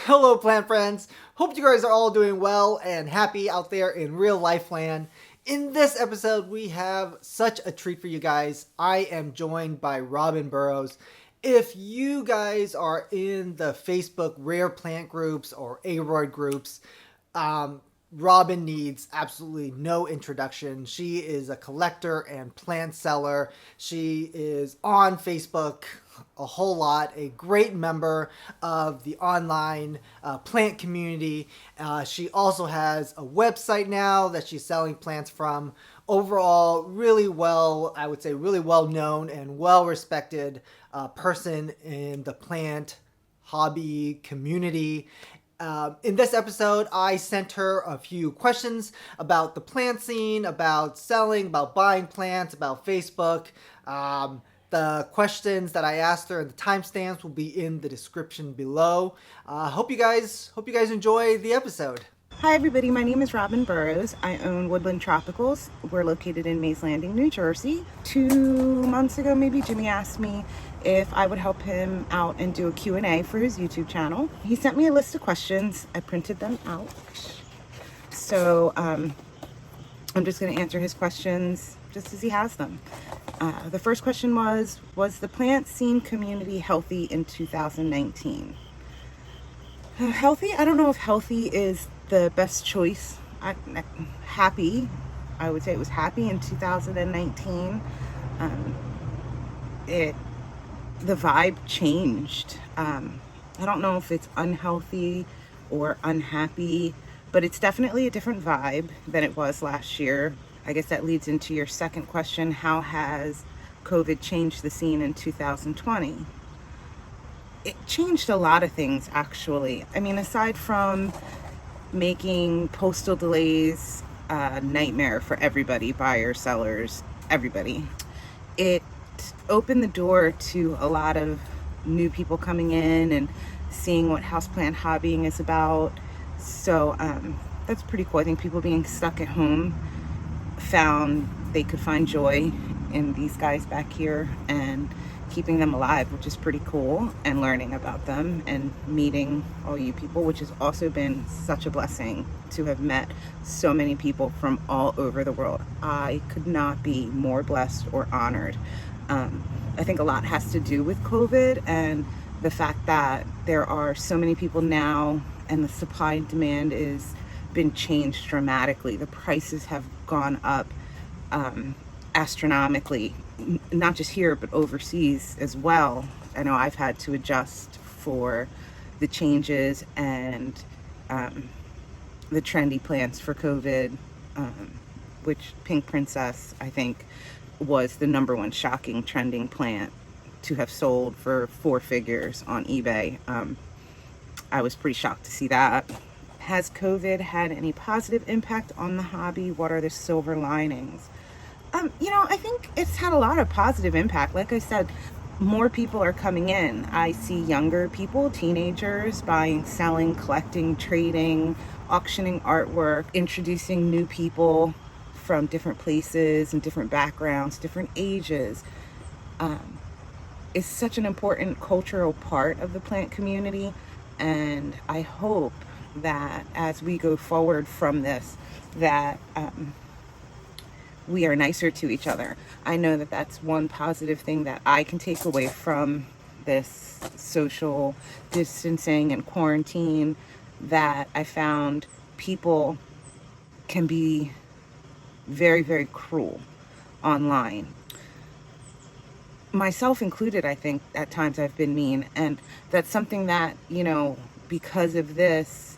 Hello, plant friends. Hope you guys are all doing well and happy out there in real life land. In this episode, we have such a treat for you guys. I am joined by Robin Burrows. If you guys are in the Facebook rare plant groups or Aroid groups, Robin needs absolutely no introduction. She is a collector and plant seller. She is on Facebook a whole lot, a great member of the online plant community. She also has a website now that she's selling plants from. Overall, really well, I would say really well known and well respected person in the plant hobby community. In this episode, I sent her a few questions about the plant scene, about selling, about buying plants, about Facebook. The questions that I asked her and the timestamps will be in the description below. Hope you guys enjoy the episode. Hi everybody, my name is Robin Burrows. I own Woodland Tropicals. We're located in Mays Landing, New Jersey. 2 months ago maybe, Jimmy asked me if I would help him out and do a Q&A for his YouTube channel. He sent me a list of questions. I printed them out. So I'm just going to answer his questions just as he has them. The first question was the plant scene community healthy in 2019? Healthy? I don't know if healthy is the best choice. Happy. I would say it was happy in 2019. The vibe changed. I don't know if it's unhealthy or unhappy, but it's definitely a different vibe than it was last year. I guess that leads into your second question. How has COVID changed the scene in 2020? It changed a lot of things, actually. I mean, aside from making postal delays a nightmare for everybody, buyers, sellers, everybody, it opened the door to a lot of new people coming in and seeing what houseplant hobbying is about. So that's pretty cool. I think people being stuck at home found they could find joy in these guys back here and keeping them alive, which is pretty cool, and learning about them and meeting all you people, which has also been such a blessing to have met so many people from all over the world. I could not be more blessed or honored. I think a lot has to do with COVID and the fact that there are so many people now and the supply and demand is been changed dramatically. The prices have gone up astronomically, not just here but overseas as well. I know I've had to adjust for the changes and the trendy plants for COVID, which Pink Princess, I think, was the #1 shocking trending plant to have sold for 4 figures on eBay. I was pretty shocked to see that. Has COVID had any positive impact on the hobby? What are the silver linings? I think it's had a lot of positive impact. Like I said, more people are coming in. I see younger people, teenagers, buying, selling, collecting, trading, auctioning artwork, introducing new people from different places and different backgrounds, different ages. It's such an important cultural part of the plant community, and I hope that as we go forward from this, that we are nicer to each other. I know that that's one positive thing that I can take away from this social distancing and quarantine, that I found people can be very, very cruel online. Myself included, I think at times I've been mean, and that's something that, because of this,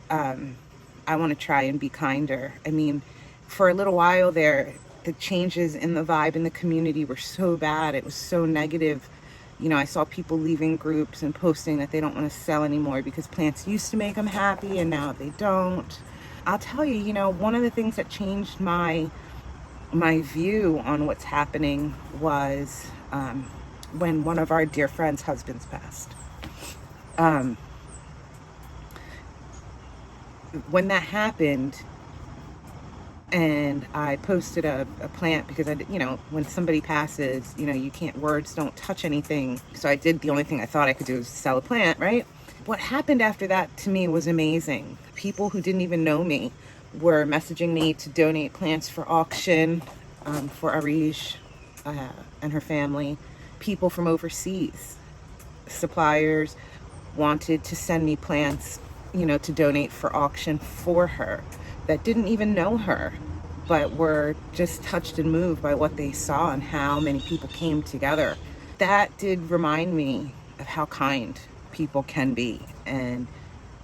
I want to try and be kinder. I mean, for a little while there, the changes in the vibe in the community were so bad. It was so negative. I saw people leaving groups and posting that they don't want to sell anymore because plants used to make them happy and now they don't. I'll tell you, one of the things that changed my view on what's happening was when one of our dear friends' husbands passed. When that happened, and I posted a plant because when somebody passes, words don't touch anything. So I did the only thing I thought I could do was sell a plant, right? what happened after that to me was amazing. People who didn't even know me were messaging me to donate plants for auction for Arish and her family. People from overseas, suppliers, wanted to send me plants, to donate for auction for her, that didn't even know her, but were just touched and moved by what they saw and how many people came together. That did remind me of how kind people can be, and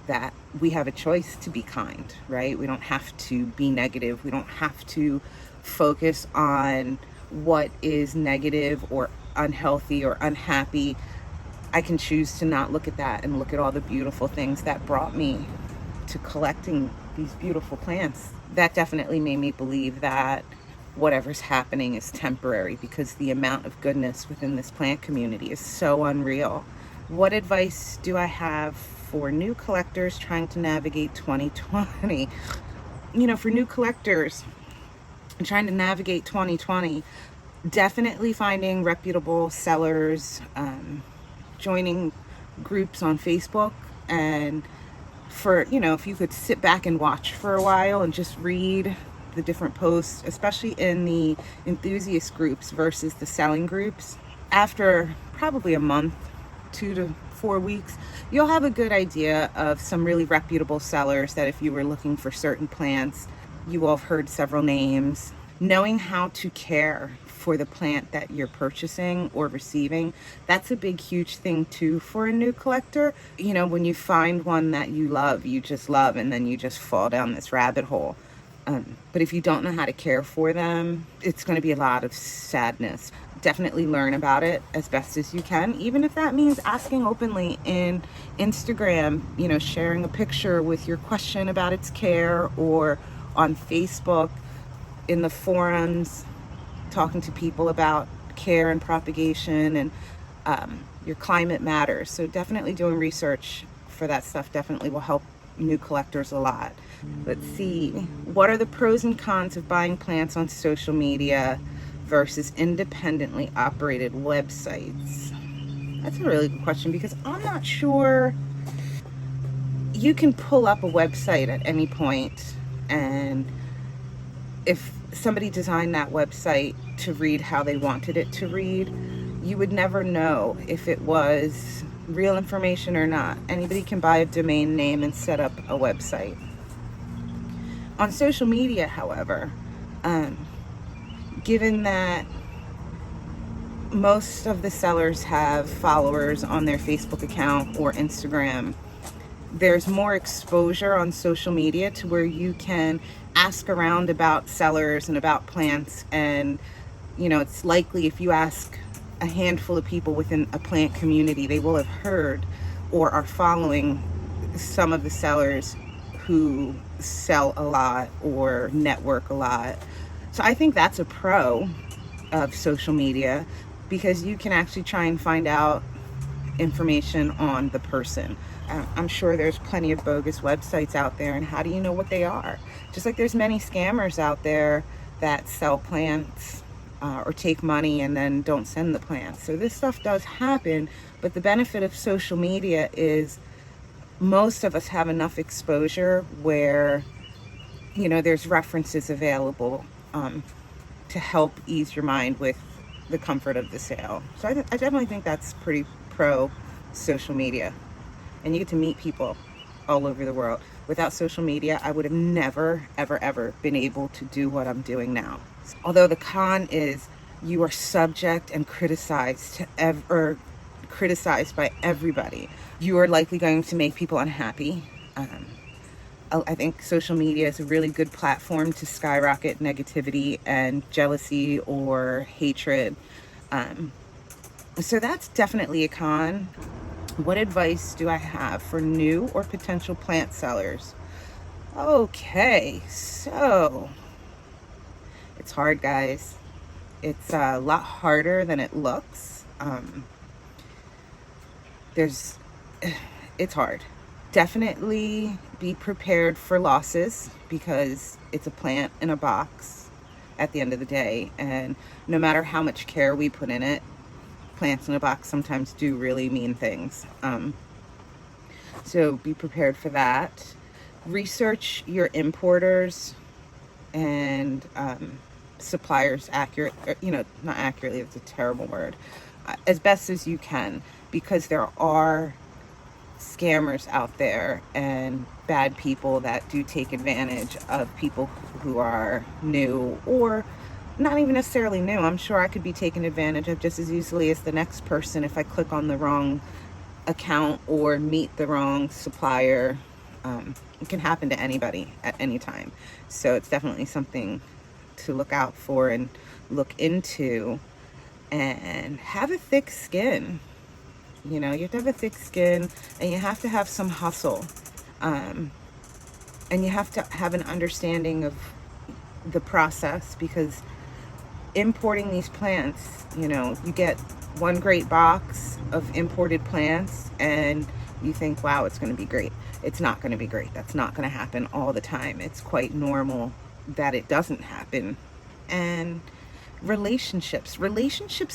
that we have a choice to be kind, right? We don't have to be negative. We don't have to focus on what is negative or unhealthy or unhappy. I can choose to not look at that and look at all the beautiful things that brought me to collecting these beautiful plants. That definitely made me believe that whatever's happening is temporary, because the amount of goodness within this plant community is so unreal. What advice do I have for new collectors trying to navigate 2020? For new collectors trying to navigate 2020, definitely finding reputable sellers, joining groups on Facebook, and if you could sit back and watch for a while and just read the different posts, especially in the enthusiast groups versus the selling groups, after probably a month, 2 to 4 weeks, you'll have a good idea of some really reputable sellers that if you were looking for certain plants, you will have heard several names. Knowing how to care for the plant that you're purchasing or receiving, that's a big, huge thing too for a new collector. When you find one that you just love, and then you just fall down this rabbit hole. But if you don't know how to care for them, it's going to be a lot of sadness. Definitely learn about it as best as you can, even if that means asking openly in Instagram, sharing a picture with your question about its care, or on Facebook, in the forums, talking to people about care and propagation, and your climate matters. So definitely doing research for that stuff definitely will help new collectors a lot. Let's see, what are the pros and cons of buying plants on social media versus independently operated websites? That's a really good question, because I'm not sure. You can pull up a website at any point, and if somebody designed that website to read how they wanted it to read, you would never know if it was real information or not. Anybody can buy a domain name and set up a website. On social media, however, given that most of the sellers have followers on their Facebook account or Instagram, there's more exposure on social media to where you can ask around about sellers and about plants. And, it's likely if you ask a handful of people within a plant community, they will have heard or are following some of the sellers who sell a lot or network a lot. So I think that's a pro of social media, because you can actually try and find out information on the person. I'm sure there's plenty of bogus websites out there, and how do you know what they are? Just like there's many scammers out there that sell plants or take money and then don't send the plants. So this stuff does happen, but the benefit of social media is most of us have enough exposure where, there's references available to help ease your mind with the comfort of the sale. So I definitely think that's pretty pro social media. And you get to meet people all over the world. Without social media, I would have never, ever, ever been able to do what I'm doing now. Although the con is you are subject and criticized criticized by everybody. You are likely going to make people unhappy. I think social media is a really good platform to skyrocket negativity and jealousy or hatred. So that's definitely a con. What advice do I have for new or potential plant sellers? Okay, so it's hard, guys. It's a lot harder than it looks. It's hard. Definitely be prepared for losses, because it's a plant in a box at the end of the day, and no matter how much care we put in it, plants in a box sometimes do really mean things. So be prepared for that. Research your importers and suppliers not accurately, it's a terrible word, as best as you can, because there are scammers out there and bad people that do take advantage of people who are new, or not even necessarily new. I'm sure I could be taken advantage of just as easily as the next person if I click on the wrong account or meet the wrong supplier. It can happen to anybody at any time. So it's definitely something to look out for and look into, and have a thick skin. You know, you have to have a thick skin, and you have to have some hustle. And you have to have an understanding of the process, because importing these plants, you know, you get one great box of imported plants and you think, wow, it's going to be great. It's not going to be great. That's not going to happen all the time. It's quite normal that it doesn't happen. And relationships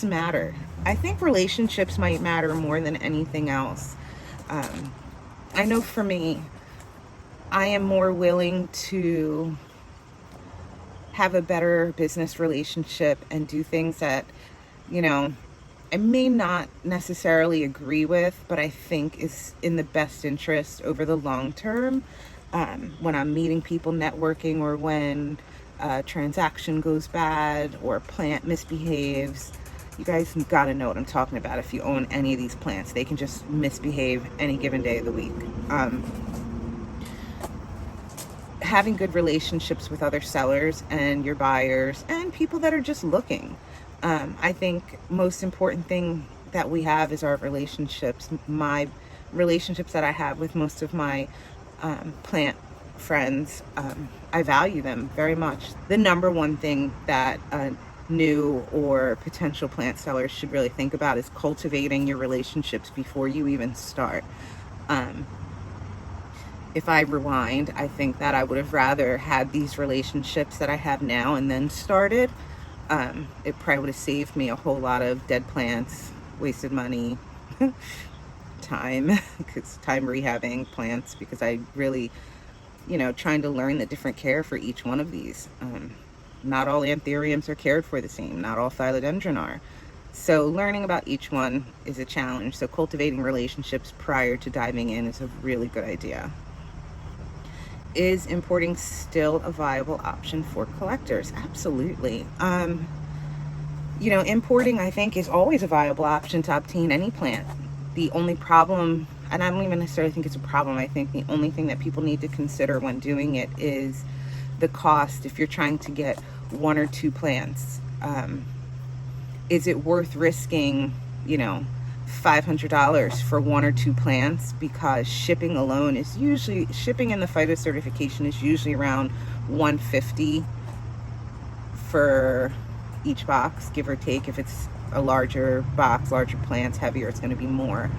matter. I think relationships might matter more than anything else. I know for me, I am more willing to have a better business relationship and do things that, you know, I may not necessarily agree with, but I think is in the best interest over the long term. When I'm meeting people, networking, or when a transaction goes bad or a plant misbehaves. You guys gotta know what I'm talking about. If you own any of these plants, they can just misbehave any given day of the week. Having good relationships with other sellers and your buyers and people that are just looking. I think most important thing that we have is our relationships. My relationships that I have with most of my plant friends, I value them very much. The number one thing that new or potential plant sellers should really think about is cultivating your relationships before you even start. If I rewind, I think that I would have rather had these relationships that I have now and then started. It probably would have saved me a whole lot of dead plants, wasted money, time, because time rehabbing plants, because I really, trying to learn the different care for each one of these. Not all anthuriums are cared for the same. Not all philodendron are. So learning about each one is a challenge. So cultivating relationships prior to diving in is a really good idea. Is importing still a viable option for collectors? Absolutely. Importing, I think, is always a viable option to obtain any plant. The only problem, and I don't even necessarily think it's a problem, I think the only thing that people need to consider when doing it is the cost. If you're trying to get one or two plants, is it worth risking, $500 for one or two plants? Because shipping alone is usually, shipping and the phyto certification is usually around $150 for each box, give or take. If it's a larger box, larger plants, heavier, it's going to be more.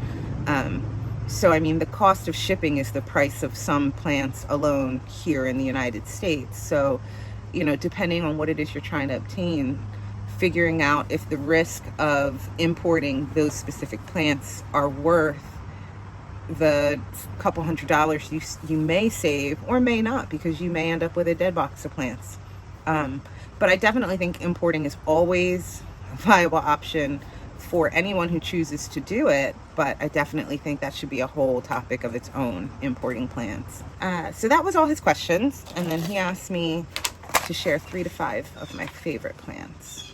So the cost of shipping is the price of some plants alone here in the United States. So, depending on what it is you're trying to obtain, figuring out if the risk of importing those specific plants are worth the couple $100 you may save or may not, because you may end up with a dead box of plants. But I definitely think importing is always a viable option for anyone who chooses to do it, but I definitely think that should be a whole topic of its own, importing plants. So that was all his questions, and then he asked me to share 3 to 5 of my favorite plants.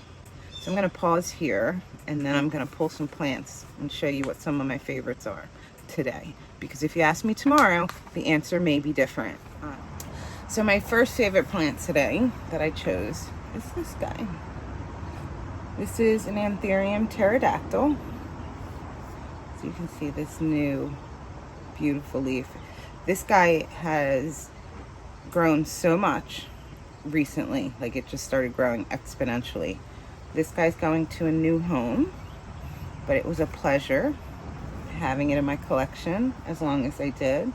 So I'm going to pause here, and then I'm going to pull some plants and show you what some of my favorites are today, because if you ask me tomorrow, the answer may be different. So my first favorite plant today that I chose is this guy. This is an Anthurium pterodactyl. So you can see this new beautiful leaf. This guy has grown so much recently, like it just started growing exponentially. This guy's going to a new home, but it was a pleasure having it in my collection as long as I did.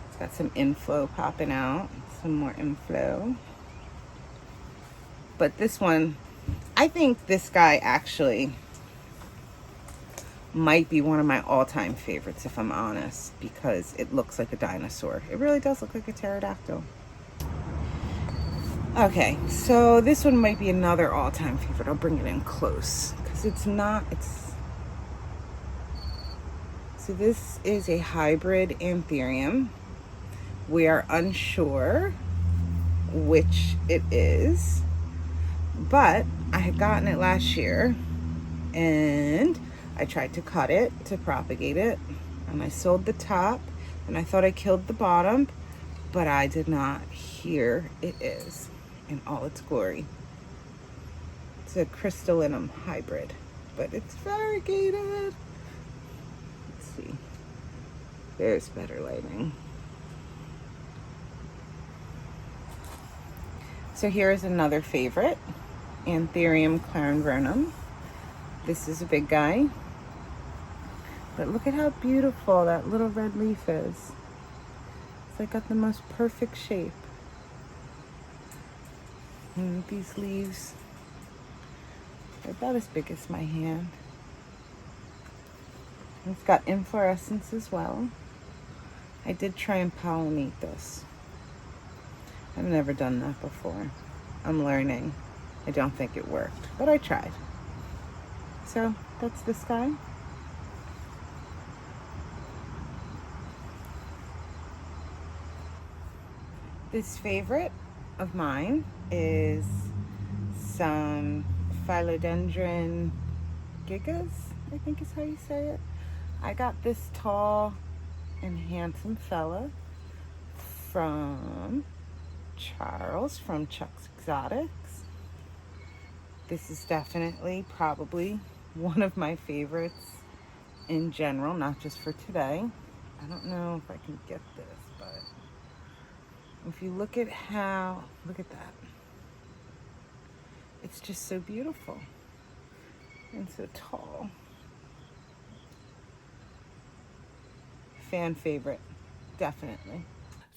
It's got some inflow popping out, some more inflow. But this one, I think this guy actually might be one of my all-time favorites, if I'm honest, because it looks like a dinosaur. It really does look like a pterodactyl. Okay, so this one might be another all-time favorite. I'll bring it in close because it's not, so this is a hybrid anthurium. We are unsure which it is, but I had gotten it last year and I tried to cut it to propagate it, and I sold the top and I thought I killed the bottom, but I did not. Here it is in all its glory. It's a crystallinum hybrid, but it's variegated. Let's see. There's better lighting. So here's another favorite, Anthurium clarivernum. This is a big guy, but look at how beautiful that little red leaf is. It's like got the most perfect shape. And these leaves, they're about as big as my hand. It's got inflorescence as well. I did try and pollinate this. I've never done that before. I'm learning. I don't think it worked, but I tried. So that's this guy. This favorite of mine is some philodendron gigas, I think is how you say it. I got this tall and handsome fella from Charles from Chuck's Exotics. This is definitely probably one of my favorites in general, not just for today. I don't know if I can get this, but if you look at look at that. It's just so beautiful and so tall. Fan favorite, definitely.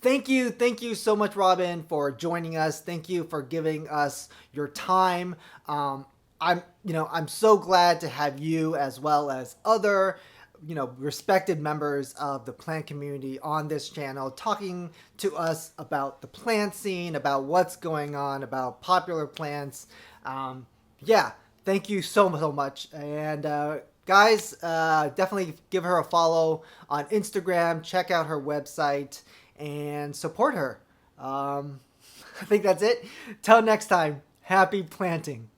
Thank you so much, Robin, for joining us. Thank you for giving us your time. I'm so glad to have you, as well as other, respected members of the plant community on this channel, talking to us about the plant scene, about what's going on, about popular plants. Thank you so much. And guys, definitely give her a follow on Instagram. Check out her website and support her. I think that's it. Till next time, happy planting.